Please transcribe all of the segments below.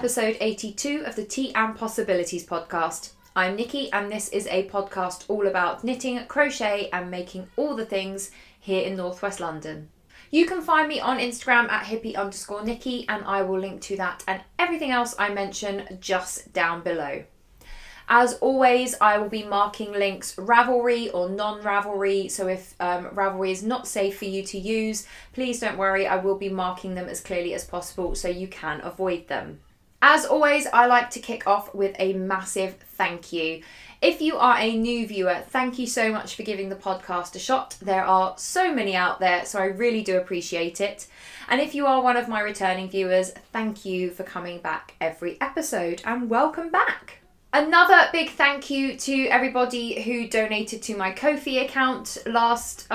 episode 82 of the Tea and Possibilities podcast. I'm Nikki and this is a podcast all about knitting, crochet and making all the things here in northwest London. You can find me on Instagram at hippie_Nikki and I will link to that and everything else I mention just down below. As always, I will be marking links Ravelry or non-Ravelry, so if Ravelry is not safe for you to use, please don't worry, I will be marking them as clearly as possible so you can avoid them. As always, I like to kick off with a massive thank you. If you are a new viewer, thank you so much for giving the podcast a shot. There are so many out there, so I really do appreciate it. And if you are one of my returning viewers, thank you for coming back every episode and welcome back. Another big thank you to everybody who donated to my Ko-fi account last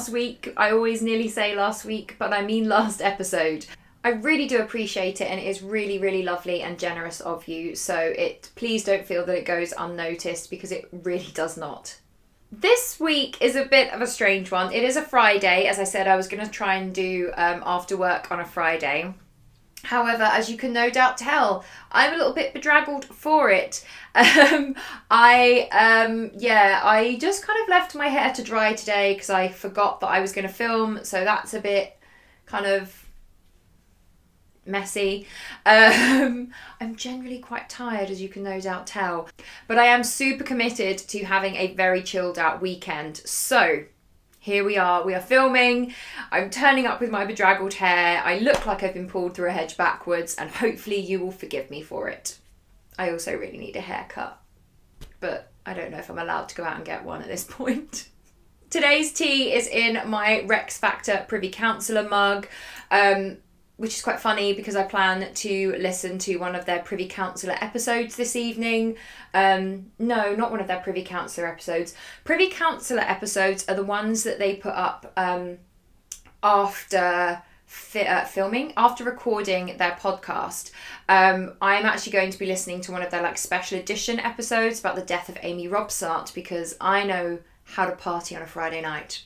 week. I always nearly say last week, but I mean last episode. I really do appreciate it and it is really, really lovely and generous of you. So please don't feel that it goes unnoticed because it really does not. This week is a bit of a strange one. It is a Friday. As I said, I was going to try and do after work on a Friday. However, as you can no doubt tell, I'm a little bit bedraggled for it. I just kind of left my hair to dry today because I forgot that I was going to film. So that's a bit kind of messy. I'm generally quite tired, as you can no doubt tell. But I am super committed to having a very chilled out weekend. So here we are filming, I'm turning up with my bedraggled hair, I look like I've been pulled through a hedge backwards and hopefully you will forgive me for it. I also really need a haircut, but I don't know if I'm allowed to go out and get one at this point. Today's tea is in my Rex Factor Privy Councillor mug, which is quite funny because I plan to listen to one of their Privy Councillor episodes this evening. No, not one of their Privy Councillor episodes. Privy Councillor episodes are the ones that they put up after filming, after recording their podcast. I'm actually going to be listening to one of their special edition episodes about the death of Amy Robsart because I know how to party on a Friday night.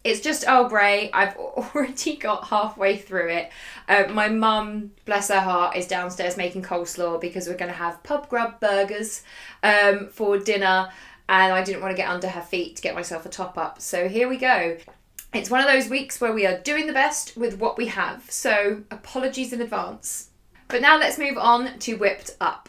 It's just Earl Grey. I've already got halfway through it. My mum, bless her heart, is downstairs making coleslaw because we're going to have pub grub burgers for dinner and I didn't want to get under her feet to get myself a top up. So here we go. It's one of those weeks where we are doing the best with what we have. So apologies in advance. But now let's move on to Whipped Up.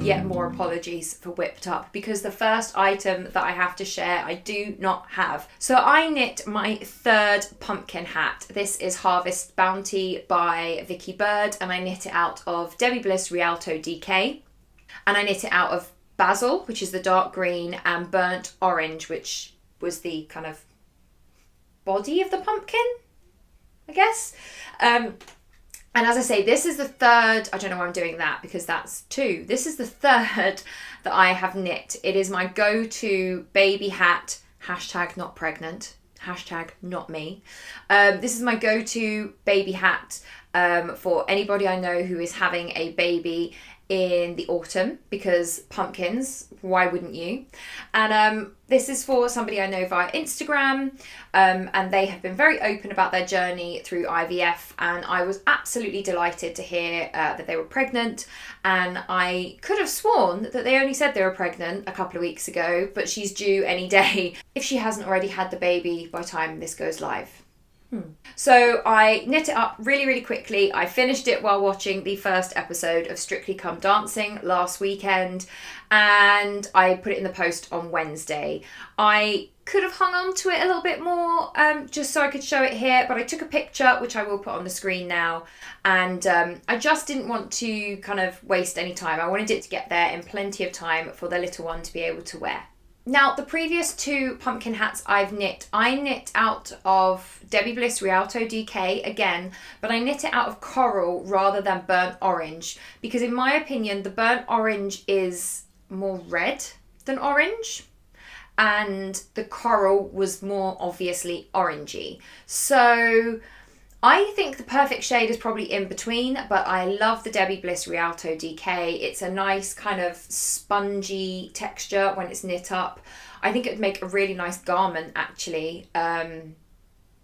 Yet more apologies for Whipped Up because the first item that I have to share I do not have. So I knit my third pumpkin hat. This is Harvest Bounty by Vicky Bird and I knit it out of Debbie Bliss Rialto DK and I knit it out of Basil, which is the dark green, and Burnt Orange, which was the kind of body of the pumpkin, I guess. And as I say, this is the third, I don't know why I'm doing that because that's two. This is the third that I have knit. It is my go-to baby hat, hashtag not pregnant, hashtag not me. This is my go-to baby hat for anybody I know who is having a baby in the autumn because pumpkins, why wouldn't you? And this is for somebody I know via Instagram and they have been very open about their journey through IVF and I was absolutely delighted to hear that they were pregnant and I could have sworn that they only said they were pregnant a couple of weeks ago, but she's due any day if she hasn't already had the baby by the time this goes live. So I knit it up really, really quickly. I finished it while watching the first episode of Strictly Come Dancing last weekend and I put it in the post on Wednesday. I could have hung on to it a little bit more just so I could show it here, but I took a picture which I will put on the screen now and I just didn't want to kind of waste any time. I wanted it to get there in plenty of time for the little one to be able to wear. Now, the previous two pumpkin hats I knit out of Debbie Bliss Rialto DK again, but I knit it out of coral rather than burnt orange because in my opinion, the burnt orange is more red than orange and the coral was more obviously orangey. So I think the perfect shade is probably in between, but I love the Debbie Bliss Rialto DK. It's a nice kind of spongy texture when it's knit up. I think it would make a really nice garment actually,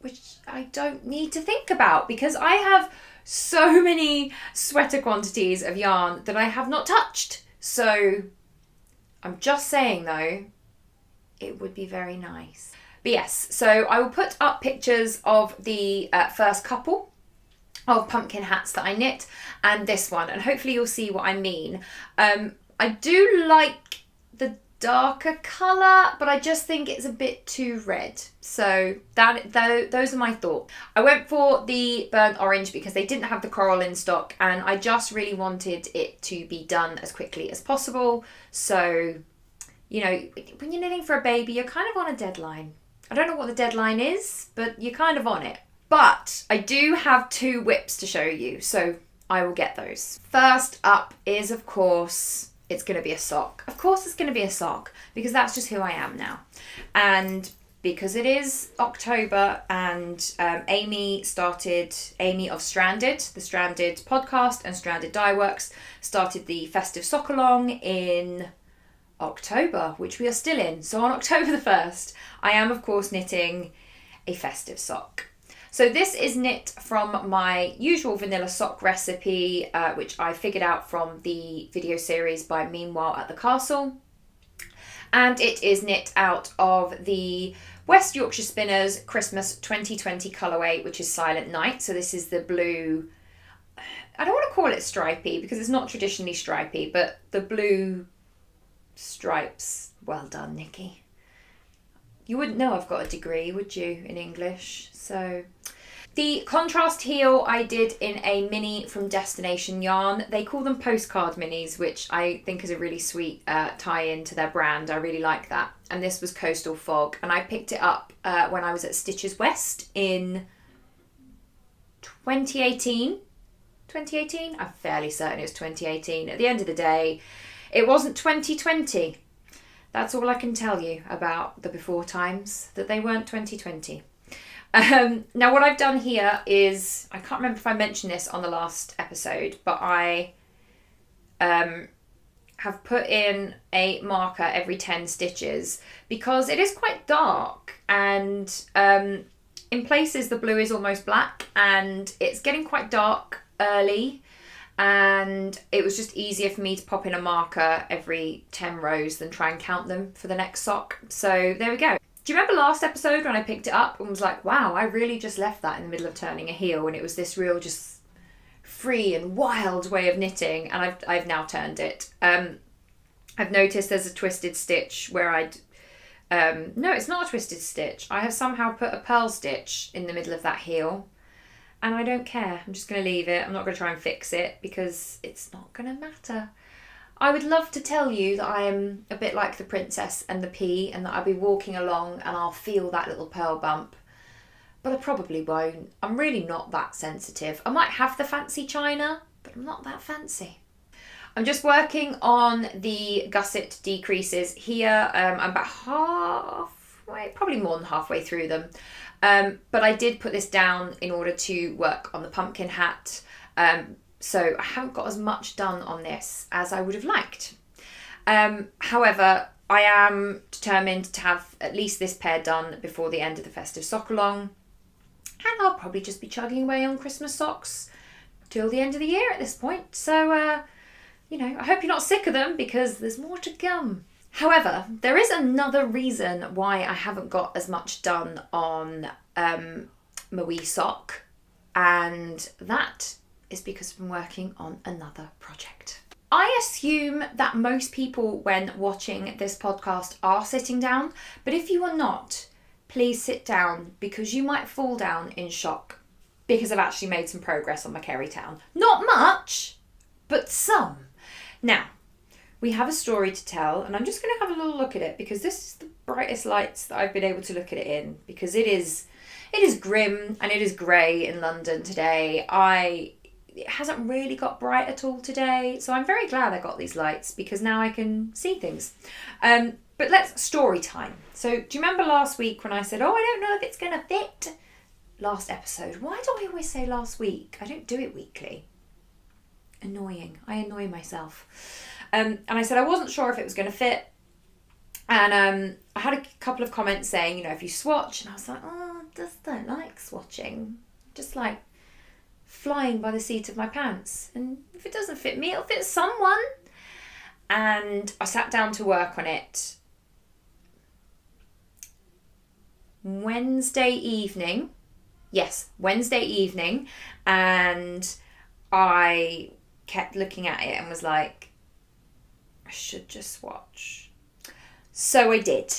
which I don't need to think about because I have so many sweater quantities of yarn that I have not touched. So I'm just saying though, it would be very nice. But yes, so I will put up pictures of the first couple of pumpkin hats that I knit and this one, and hopefully you'll see what I mean. I do like the darker colour, but I just think it's a bit too red. So those are my thoughts. I went for the burnt orange because they didn't have the coral in stock and I just really wanted it to be done as quickly as possible. So, you know, when you're knitting for a baby, you're kind of on a deadline. I don't know what the deadline is, but you're kind of on it. But I do have 2 whips to show you, so I will get those. First up is, of course, it's going to be a sock. Of course it's going to be a sock, because that's just who I am now. And because it is October and Amy of Stranded, the Stranded podcast and Stranded Dye Works, started the festive sock along in October, which we are still in. So on October the 1st, I am of course knitting a festive sock. So this is knit from my usual vanilla sock recipe, which I figured out from the video series by Meanwhile at the Castle. And it is knit out of the West Yorkshire Spinners Christmas 2020 colourway, which is Silent Night. So this is the blue, I don't want to call it stripy because it's not traditionally stripy, but the blue stripes. Well done, Nikki. You wouldn't know I've got a degree, would you, in English? So the contrast heel I did in a mini from Destination Yarn. They call them postcard minis, which I think is a really sweet tie-in to their brand. I really like that. And this was Coastal Fog. And I picked it up when I was at Stitches West in 2018. 2018? I'm fairly certain it was 2018. At the end of the day, it wasn't 2020. That's all I can tell you about the before times, that they weren't 2020. Now what I've done here is, I can't remember if I mentioned this on the last episode, but I have put in a marker every 10 stitches because it is quite dark and in places the blue is almost black and it's getting quite dark early. And it was just easier for me to pop in a marker every 10 rows than try and count them for the next sock. So there we go. Do you remember last episode when I picked it up and was like, wow, I really just left that in the middle of turning a heel and it was this real just free and wild way of knitting, and I've now turned it. I've noticed there's a twisted stitch where no, it's not a twisted stitch. I have somehow put a purl stitch in the middle of that heel. And I don't care. I'm just going to leave it. I'm not going to try and fix it because it's not going to matter. I would love to tell you that I am a bit like the princess and the pea and that I'll be walking along and I'll feel that little pearl bump. But I probably won't. I'm really not that sensitive. I might have the fancy china, but I'm not that fancy. I'm just working on the gusset decreases here. I'm about halfway, probably more than halfway through them. But I did put this down in order to work on the pumpkin hat. So I haven't got as much done on this as I would have liked. However, I am determined to have at least this pair done before the end of the festive sock along. And I'll probably just be chugging away on Christmas socks till the end of the year at this point. So, you know, I hope you're not sick of them because there's more to come. However, there is another reason why I haven't got as much done on my wee sock, and that is because I've been working on another project. I assume that most people when watching this podcast are sitting down, but if you are not, please sit down because you might fall down in shock because I've actually made some progress on my Kerry town. Not much, but some. Now, we have a story to tell, and I'm just going to have a little look at it because this is the brightest lights that I've been able to look at it in, because it is grim and it is grey in London today. It hasn't really got bright at all today, so I'm very glad I got these lights because now I can see things. But let's story time. So do you remember last week when I said, oh, I don't know if it's going to fit? last episode. Why do I always say last week? I don't do it weekly. Annoying. I annoy myself. And I said I wasn't sure if it was going to fit. And I had a couple of comments saying, if you swatch. And I was like, I just don't like swatching. Just like flying by the seat of my pants. And if it doesn't fit me, it'll fit someone. And I sat down to work on it Wednesday evening. Yes, Wednesday evening. And I kept looking at it and was like, I should just swatch. So I did.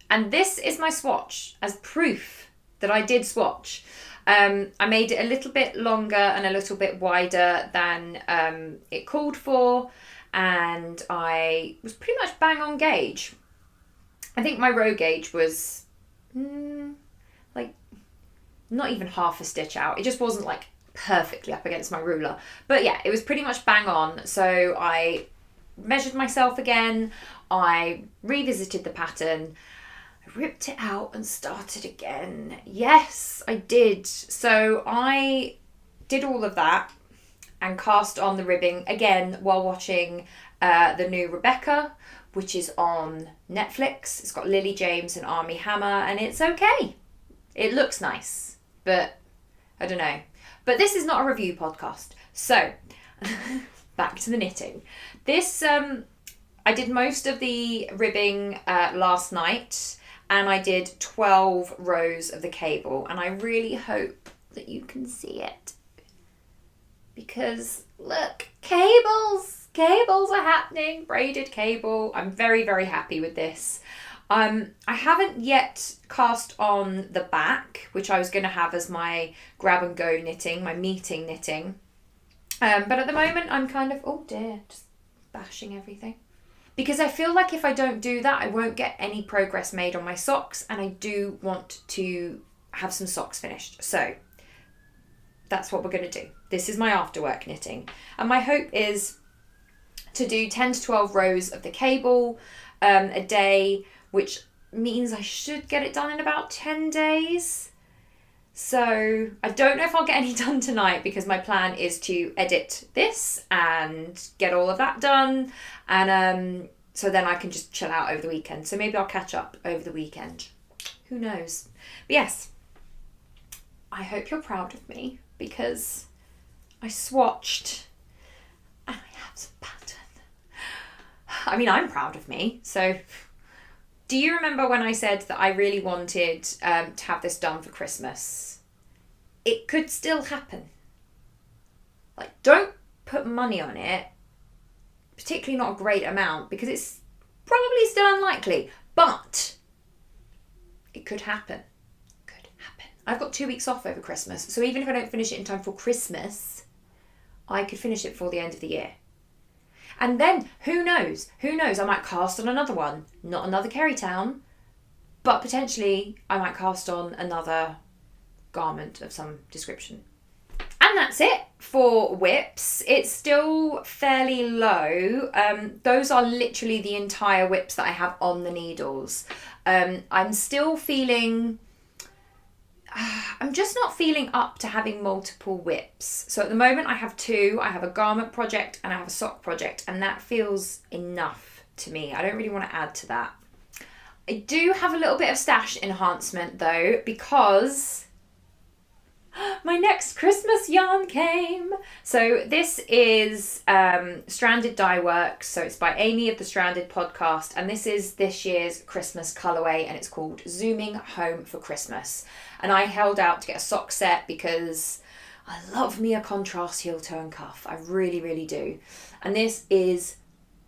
And this is my swatch as proof that I did swatch. I made it a little bit longer and a little bit wider than it called for. And I was pretty much bang on gauge. I think my row gauge was like not even half a stitch out. It just wasn't like perfectly up against my ruler. But yeah, it was pretty much bang on. So I measured myself again. I revisited the pattern. I ripped it out and started again. Yes, I did. So I did all of that and cast on the ribbing again while watching the new Rebecca, which is on Netflix. It's got Lily James and Armie Hammer, and it's okay. It looks nice, but I don't know. But this is not a review podcast. So, back to the knitting. This, I did most of the ribbing last night, and I did 12 rows of the cable, and I really hope that you can see it. Because, look, cables are happening, braided cable. I'm very, very happy with this. I haven't yet cast on the back, which I was going to have as my grab and go knitting, my meeting knitting. But at the moment I'm kind of, oh dear, just bashing everything. Because I feel like if I don't do that, I won't get any progress made on my socks, and I do want to have some socks finished. So that's what we're going to do. This is my after work knitting. And my hope is to do 10 to 12 rows of the cable a day, which means I should get it done in about 10 days. So I don't know if I'll get any done tonight, because my plan is to edit this and get all of that done. And so then I can just chill out over the weekend. So maybe I'll catch up over the weekend. Who knows? But yes, I hope you're proud of me, because I swatched and I have some pattern. I mean, I'm proud of me. So do you remember when I said that I really wanted to have this done for Christmas? It could still happen. Like, don't put money on it, particularly not a great amount, because it's probably still unlikely, but it could happen. I've got 2 weeks off over Christmas, so even if I don't finish it in time for Christmas, I could finish it before the end of the year. And then, who knows? Who knows? I might cast on another one. Not another Kerry town, but potentially I might cast on another garment of some description. And that's it for whips. It's still fairly low. Those are literally the entire whips that I have on the needles. I'm still feeling... I'm just not feeling up to having multiple whips. So at the moment I have two. I have a garment project and I have a sock project, and that feels enough to me. I don't really want to add to that. I do have a little bit of stash enhancement though, because my next Christmas yarn came. So this is Stranded Dye Works. So it's by Amy of the Stranded podcast, and this is this year's Christmas colourway, and it's called Zooming Home for Christmas. And I held out to get a sock set because I love me a contrast heel toe and cuff. I really, really do. And this is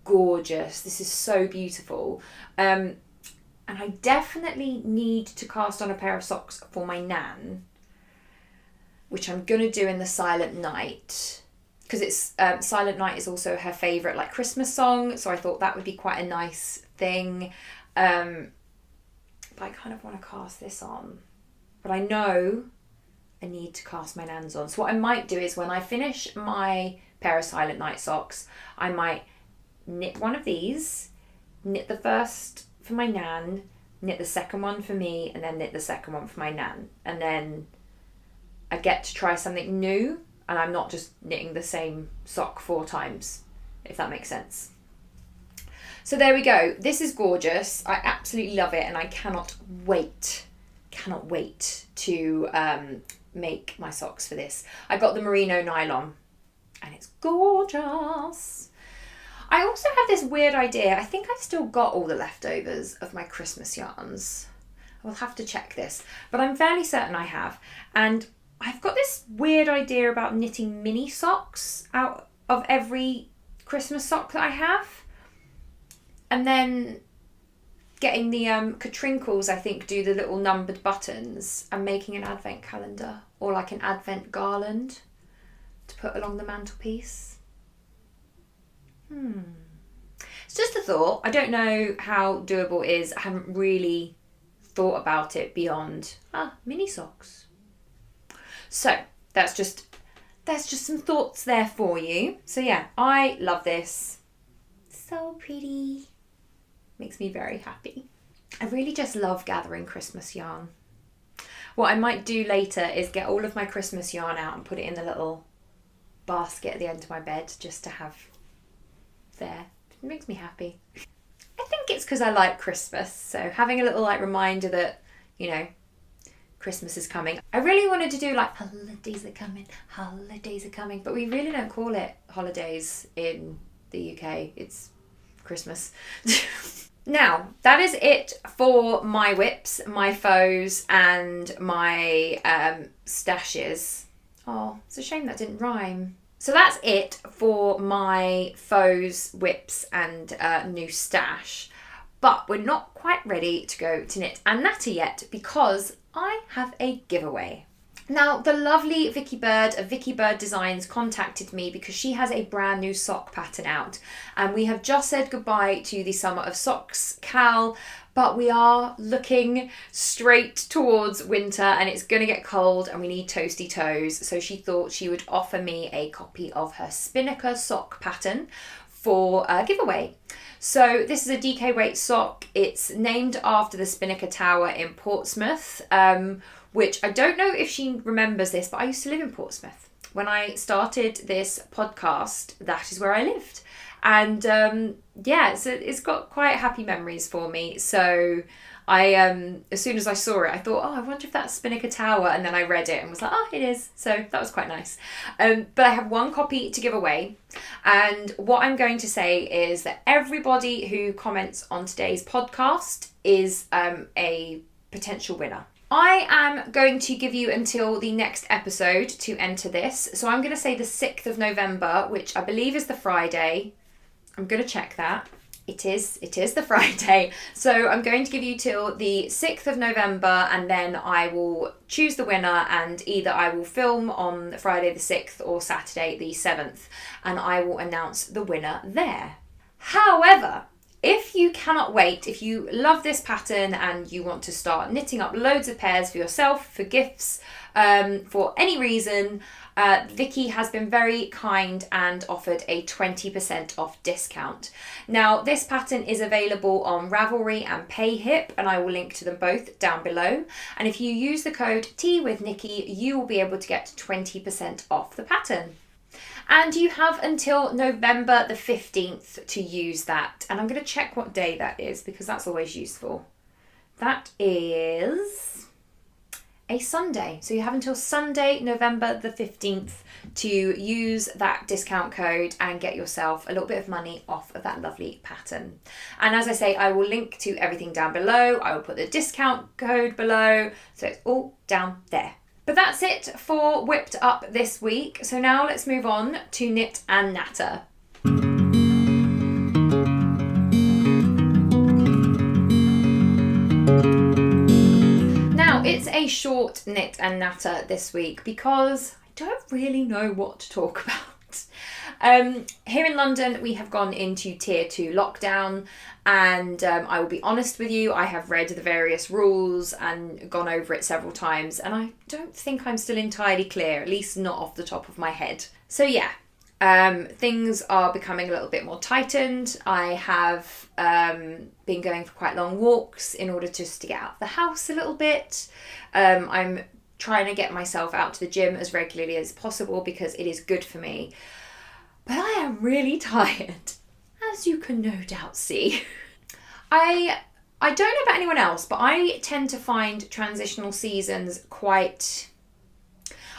gorgeous. This is so beautiful. And I definitely need to cast on a pair of socks for my nan, which I'm going to do in the Silent Night, because it's Silent Night is also her favourite like Christmas song, so I thought that would be quite a nice thing. But I kind of want to cast this on. But I know I need to cast my nan's on. So what I might do is when I finish my pair of Silent Night socks, I might knit one of these, knit the first for my nan, knit the second one for me, and then knit the second one for my nan. And then I get to try something new and I'm not just knitting the same sock 4 times, if that makes sense. So there we go. This is gorgeous. I absolutely love it and I cannot wait to make my socks for this. I got the merino nylon and it's gorgeous. I also have this weird idea. I think I've still got all the leftovers of my Christmas yarns. I will have to check this, but I'm fairly certain I have. And I've got this weird idea about knitting mini socks out of every Christmas sock that I have. And then getting the Katrinkles, I think, do the little numbered buttons and making an advent calendar or like an advent garland to put along the mantelpiece. It's just a thought. I don't know how doable it is. I haven't really thought about it beyond mini socks. So that's just some thoughts there for you. So yeah, I love this. So pretty. Makes me very happy. I really just love gathering Christmas yarn. What I might do later is get all of my Christmas yarn out and put it in the little basket at the end of my bed just to have there. It makes me happy. I think it's because I like Christmas, so having a little like reminder that, you know, Christmas is coming. I really wanted to do like holidays are coming, but we really don't call it holidays in the UK. It's Christmas. Now, that is it for my whips, my faux and my stashes. Oh, it's a shame that didn't rhyme. So that's it for my faux, whips and new stash. But we're not quite ready to go to knit and natter yet because I have a giveaway. Now, the lovely Vicky Bird of Vicky Bird Designs contacted me because she has a brand new sock pattern out. And we have just said goodbye to the Summer of Socks Cal, but we are looking straight towards winter and it's going to get cold and we need toasty toes. So she thought she would offer me a copy of her Spinnaker sock pattern for a giveaway. So this is a DK weight sock. It's named after the Spinnaker Tower in Portsmouth, which I don't know if she remembers this, but I used to live in Portsmouth. When I started this podcast, that is where I lived. And yeah, so it's got quite happy memories for me. So I, as soon as I saw it, I thought, oh, I wonder if that's Spinnaker Tower. And then I read it and was like, oh, it is. So that was quite nice. But I have one copy to give away. And what I'm going to say is that everybody who comments on today's podcast is a potential winner. I am going to give you until the next episode to enter this. So I'm going to say the 6th of November, which I believe is the Friday. I'm going to check that. It is the Friday. So I'm going to give you till the 6th of November and then I will choose the winner and either I will film on Friday the 6th or Saturday the 7th and I will announce the winner there. However, if you cannot wait, if you love this pattern and you want to start knitting up loads of pairs for yourself, for gifts, for any reason, Vicky has been very kind and offered a 20% off discount. Now, this pattern is available on Ravelry and PayHip, and I will link to them both down below. And if you use the code TEAWithNikki, you will be able to get 20% off the pattern. And you have until November the 15th to use that. And I'm going to check what day that is because that's always useful. That is a Sunday. So you have until Sunday, November the 15th to use that discount code and get yourself a little bit of money off of that lovely pattern. And as I say, I will link to everything down below. I will put the discount code below. So it's all down there. But that's it for Whipped Up this week. So now let's move on to Knit and Natter. Now, it's a short Knit and Natter this week because I don't really know what to talk about. Here in London, we have gone into tier 2 lockdown and I will be honest with you, I have read the various rules and gone over it several times and I don't think I'm still entirely clear, at least not off the top of my head. So yeah, things are becoming a little bit more tightened. I have been going for quite long walks in order just to get out of the house a little bit. I'm trying to get myself out to the gym as regularly as possible because it is good for me. But I am really tired, as you can no doubt see. I don't know about anyone else, but I tend to find transitional seasons quite,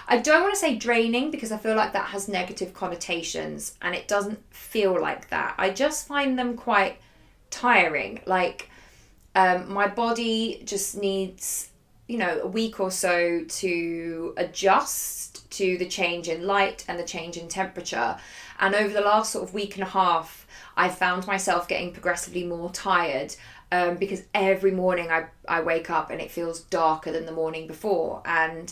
I don't want to say draining because I feel like that has negative connotations, and it doesn't feel like that. I just find them quite tiring. Like my body just needs, a week or so to adjust to the change in light and the change in temperature. And over the last sort of week and a half, I've found myself getting progressively more tired because every morning I wake up and it feels darker than the morning before. And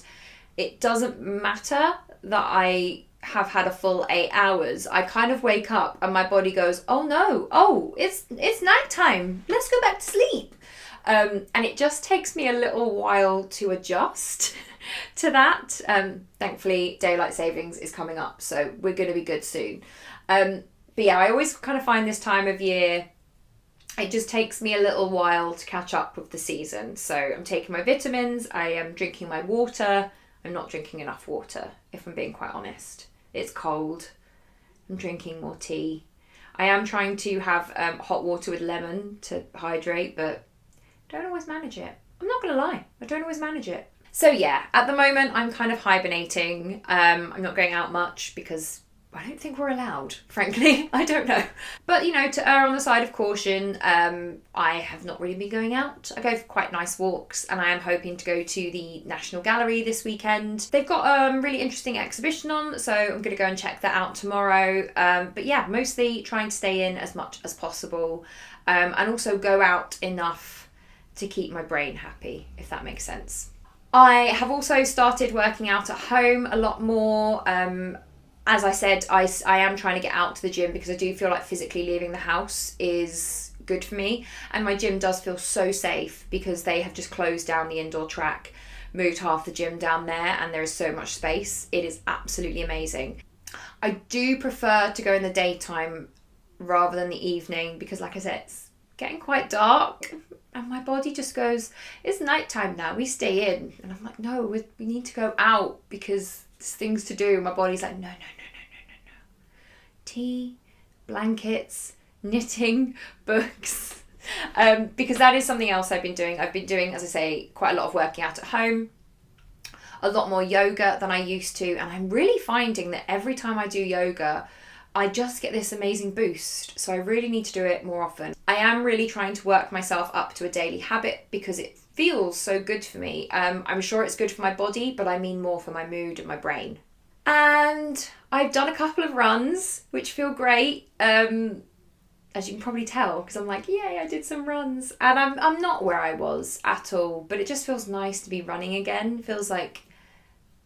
it doesn't matter that I have had a full 8 hours. I kind of wake up and my body goes, oh no, it's nighttime. Let's go back to sleep. And it just takes me a little while to adjust to that. Thankfully, daylight savings is coming up, so we're going to be good soon. But yeah, I always kind of find this time of year, it just takes me a little while to catch up with the season. So I'm taking my vitamins, I am drinking my water. I'm not drinking enough water, if I'm being quite honest. It's cold. I'm drinking more tea. I am trying to have hot water with lemon to hydrate, but don't always manage it. I'm not going to lie. I don't always manage it. So yeah, at the moment, I'm kind of hibernating. I'm not going out much because I don't think we're allowed, frankly. I don't know. But, to err on the side of caution, I have not really been going out. I go for quite nice walks, and I am hoping to go to the National Gallery this weekend. They've got a really interesting exhibition on, so I'm going to go and check that out tomorrow. But yeah, mostly trying to stay in as much as possible, and also go out enough to keep my brain happy, if that makes sense. I have also started working out at home a lot more. As I said, I am trying to get out to the gym because I do feel like physically leaving the house is good for me. And my gym does feel so safe because they have just closed down the indoor track, moved half the gym down there, and there is so much space. It is absolutely amazing. I do prefer to go in the daytime rather than the evening because, like I said, it's getting quite dark. And my body just goes, it's nighttime now, we stay in. And I'm like, no, we need to go out because there's things to do. My body's like, no. Tea, blankets, knitting, books. Because that is something else I've been doing. I've been doing, as I say, quite a lot of working out at home. A lot more yoga than I used to. And I'm really finding that every time I do yoga, I just get this amazing boost. So I really need to do it more often. I am really trying to work myself up to a daily habit because it feels so good for me. I'm sure it's good for my body, but I mean more for my mood and my brain. And I've done a couple of runs, which feel great. As you can probably tell, because I'm like, yay, I did some runs. And I'm not where I was at all, but it just feels nice to be running again. Feels like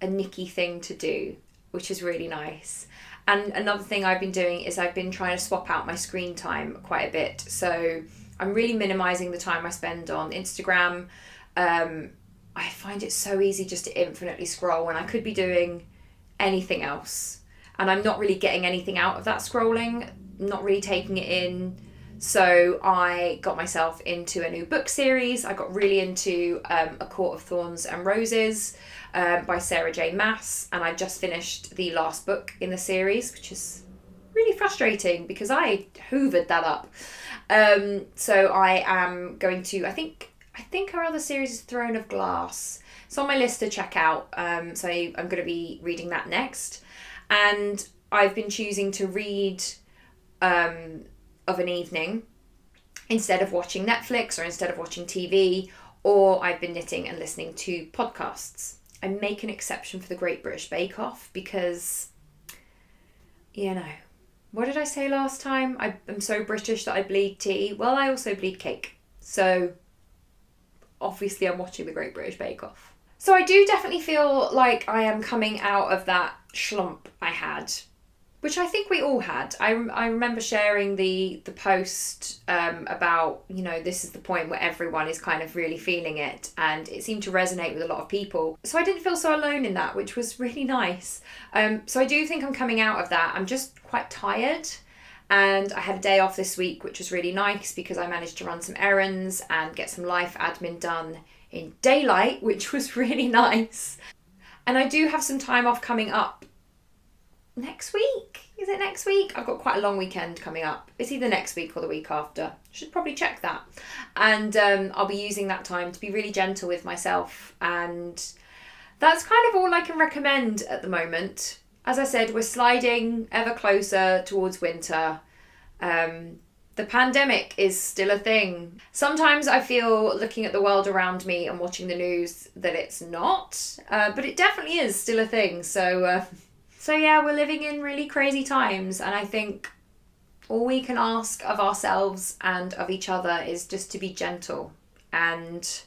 a Nikki thing to do, which is really nice. And another thing I've been doing is I've been trying to swap out my screen time quite a bit. So I'm really minimising the time I spend on Instagram. I find it so easy just to infinitely scroll when I could be doing anything else. And I'm not really getting anything out of that scrolling, not really taking it in. So I got myself into a new book series. I got really into A Court of Thorns and Roses by Sarah J. Maas, and I just finished the last book in the series, which is really frustrating because I hoovered that up. So I am going to, I think her other series is Throne of Glass. It's on my list to check out, so I'm going to be reading that next. And I've been choosing to read of an evening instead of watching Netflix or instead of watching TV, or I've been knitting and listening to podcasts. I make an exception for the Great British Bake Off because, what did I say last time? I'm so British that I bleed tea. Well, I also bleed cake. So obviously I'm watching the Great British Bake Off. So I do definitely feel like I am coming out of that slump I had, which I think we all had. I remember sharing the post about, this is the point where everyone is kind of really feeling it, and it seemed to resonate with a lot of people. So I didn't feel so alone in that, which was really nice. So I do think I'm coming out of that. I'm just quite tired, and I had a day off this week, which was really nice because I managed to run some errands and get some life admin done in daylight, which was really nice. And I do have some time off coming up next week. Is it next week? I've got quite a long weekend coming up. It's either next week or the week after. Should probably check that. And I'll be using that time to be really gentle with myself. And that's kind of all I can recommend at the moment. As I said, we're sliding ever closer towards winter. The pandemic is still a thing. Sometimes I feel, looking at the world around me and watching the news, that it's not. But it definitely is still a thing. So yeah, we're living in really crazy times. And I think all we can ask of ourselves and of each other is just to be gentle and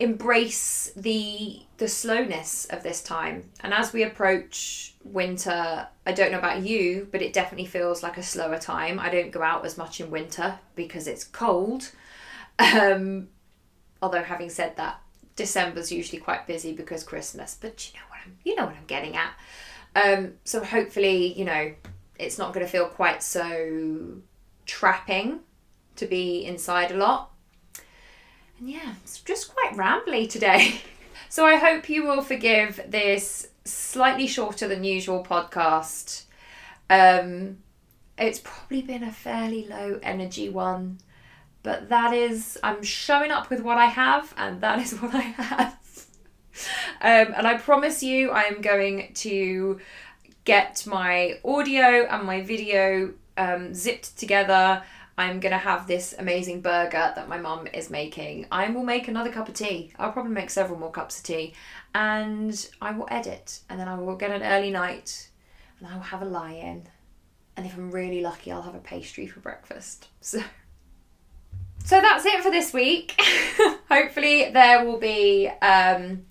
embrace the slowness of this time. And as we approach winter, I don't know about you, but it definitely feels like a slower time. I don't go out as much in winter because it's cold. Although having said that, December's usually quite busy because Christmas, but you know what I'm getting at. So hopefully, it's not going to feel quite so trapping to be inside a lot. And yeah, it's just quite rambly today. So I hope you will forgive this slightly shorter than usual podcast. It's probably been a fairly low energy one, but I'm showing up with what I have, and that is what I have. And I promise you I'm going to get my audio and my video zipped together. I'm going to have this amazing burger that my mum is making. I will make another cup of tea. I'll probably make several more cups of tea. And I will edit. And then I will get an early night. And I will have a lie-in. And if I'm really lucky, I'll have a pastry for breakfast. So that's it for this week. Hopefully there will be... I'm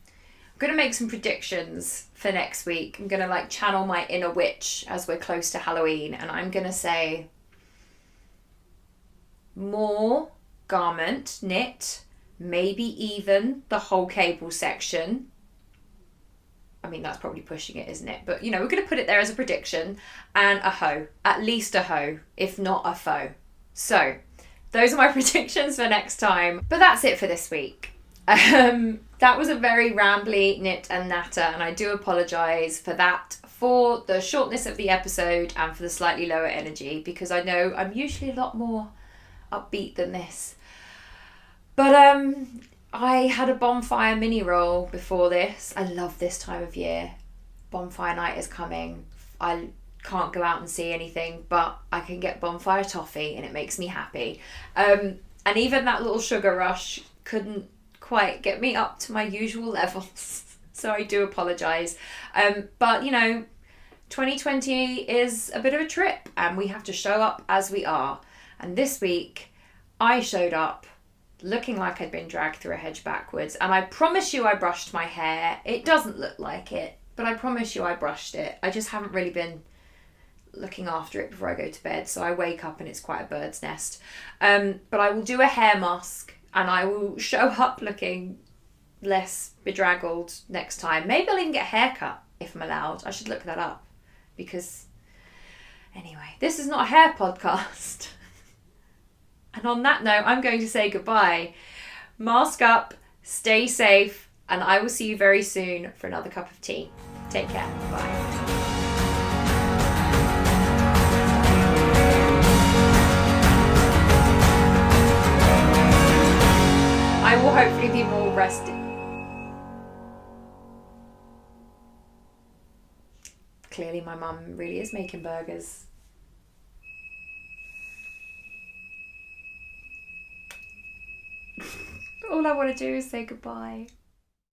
going to make some predictions for next week. I'm going to channel my inner witch as we're close to Halloween. And I'm going to say... more garment knit, maybe even the whole cable section. I mean, that's probably pushing it, isn't it? But we're going to put it there as a prediction. And a hoe, at least a hoe, if not a foe. So those are my predictions for next time. But that's it for this week. That was a very rambly knit and natter, and I do apologise for that, for the shortness of the episode and for the slightly lower energy, because I know I'm usually a lot more upbeat than this. But I had a bonfire mini roll before this. I love this time of year. Bonfire night is coming. I can't go out and see anything, but I can get bonfire toffee and it makes me happy. And even that little sugar rush couldn't quite get me up to my usual levels. So I do apologise. But 2020 is a bit of a trip and we have to show up as we are. And this week, I showed up looking like I'd been dragged through a hedge backwards. And I promise you I brushed my hair. It doesn't look like it, but I promise you I brushed it. I just haven't really been looking after it before I go to bed. So I wake up and it's quite a bird's nest. But I will do a hair mask and I will show up looking less bedraggled next time. Maybe I'll even get a haircut if I'm allowed. I should look that up because anyway, this is not a hair podcast. And on that note, I'm going to say goodbye. Mask up, stay safe, and I will see you very soon for another cup of tea. Take care. Bye. I will hopefully be more rested. Clearly my mum really is making burgers. All I want to do is say goodbye.